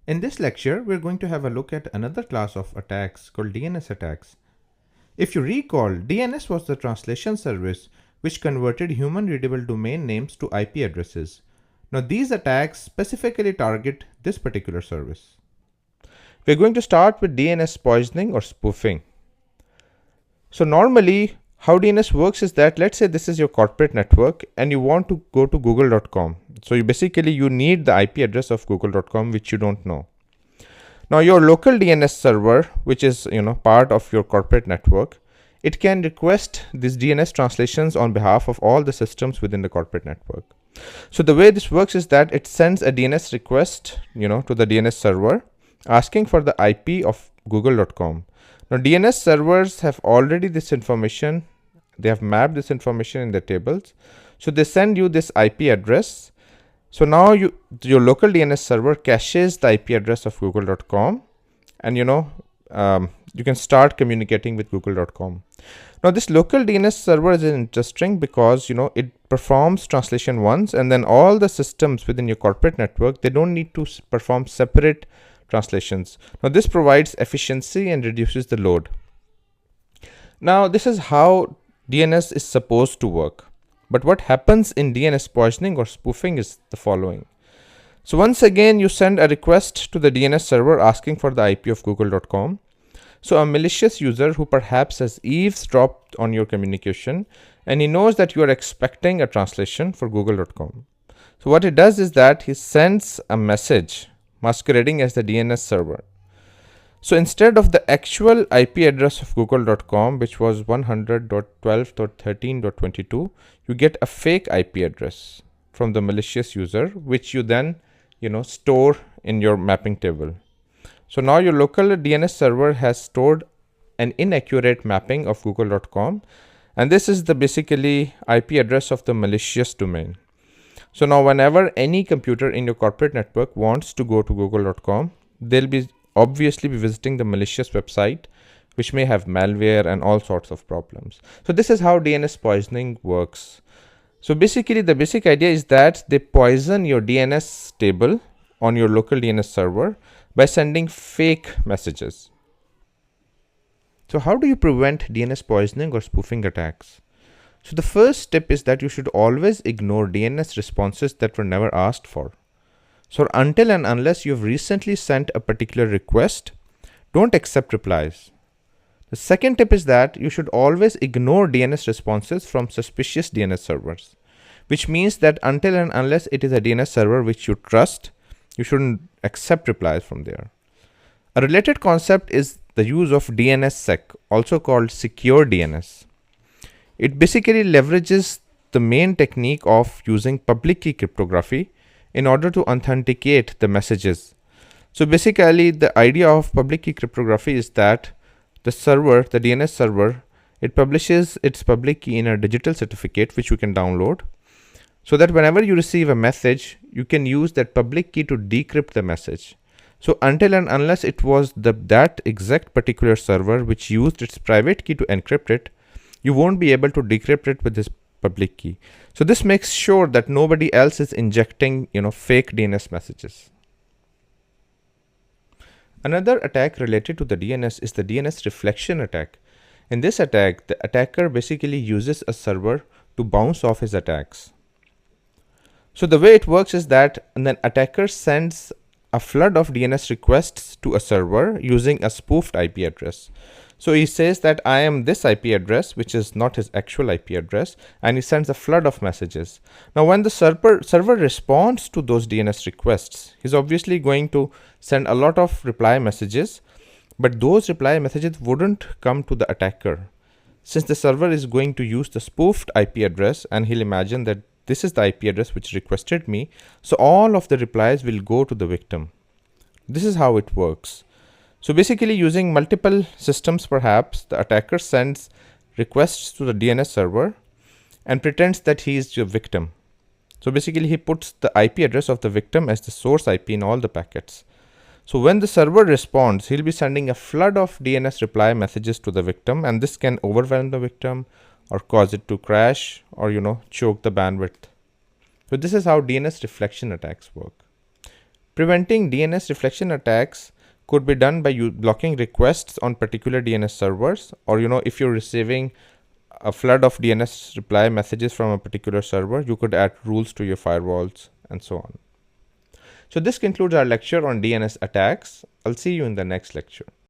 In this lecture, we're going to have a look at another class of attacks called DNS attacks. If you recall, DNS was the translation service which converted human-readable domain names to IP addresses. Now these attacks specifically target this particular service. We're going to start with DNS poisoning or spoofing. So normally, how DNS works is that, let's say this is your corporate network and you want to go to google.com. So you need the IP address of google.com, which you don't know. Now your local DNS server, which is part of your corporate network, it can request these DNS translations on behalf of all the systems within the corporate network. So the way this works is that it sends a DNS request to the DNS server asking for the IP of google.com. Now DNS servers have already this information. They have mapped this information in the tables. So they send you this IP address. So now your local DNS server caches the IP address of google.com, and you can start communicating with google.com. Now this local DNS server is interesting because it performs translation once, and then all the systems within your corporate network, they don't need to perform separate translations. Now this provides efficiency and reduces the load. Now this is how DNS is supposed to work. But what happens in DNS poisoning or spoofing is the following. So once again, you send a request to the DNS server asking for the IP of google.com. So a malicious user who perhaps has eavesdropped on your communication, and he knows that you are expecting a translation for google.com. So what he does is that he sends a message masquerading as the DNS server. So instead of the actual IP address of google.com, which was 100.12.13.22, you get a fake IP address from the malicious user, which you then store in your mapping table. So now your local DNS server has stored an inaccurate mapping of google.com, and this is the basically IP address of the malicious domain. So now whenever any computer in your corporate network wants to go to google.com, they'll obviously be visiting the malicious website, which may have malware and all sorts of problems. So this is how DNS poisoning works. So basically the basic idea is that they poison your DNS table on your local DNS server by sending fake messages. So how do you prevent DNS poisoning or spoofing attacks? So the first step is that you should always ignore DNS responses that were never asked for. So until and unless you've recently sent a particular request, don't accept replies. The second tip is that you should always ignore DNS responses from suspicious DNS servers, which means that until and unless it is a DNS server which you trust, you shouldn't accept replies from there. A related concept is the use of DNSSEC, also called secure DNS. It basically leverages the main technique of using public key cryptography in order to authenticate the messages. So basically the idea of public key cryptography is that the DNS server, it publishes its public key in a digital certificate which you can download, so that whenever you receive a message, you can use that public key to decrypt the message. So until and unless it was that exact particular server which used its private key to encrypt it, you won't be able to decrypt it with this public key. So this makes sure that nobody else is injecting fake DNS messages. Another attack related to the DNS is the DNS reflection attack. In this attack, the attacker basically uses a server to bounce off his attacks. So the way it works is that an attacker sends a flood of DNS requests to a server using a spoofed IP address. So he says that I am this IP address, which is not his actual IP address, and he sends a flood of messages. Now when the server responds to those DNS requests, he's obviously going to send a lot of reply messages, but those reply messages wouldn't come to the attacker, since the server is going to use the spoofed IP address, and he'll imagine that this is the IP address which requested me, so all of the replies will go to the victim. This is how it works. So basically, using multiple systems, perhaps the attacker sends requests to the DNS server and pretends that he is your victim. So basically, he puts the IP address of the victim as the source IP in all the packets. So when the server responds, he'll be sending a flood of DNS reply messages to the victim, and this can overwhelm the victim or cause it to crash or choke the bandwidth. So this is how DNS reflection attacks work. Preventing DNS reflection attacks could be done by you blocking requests on particular DNS servers, or if you're receiving a flood of DNS reply messages from a particular server, you could add rules to your firewalls and so on. So this concludes our lecture on DNS attacks. I'll see you in the next lecture.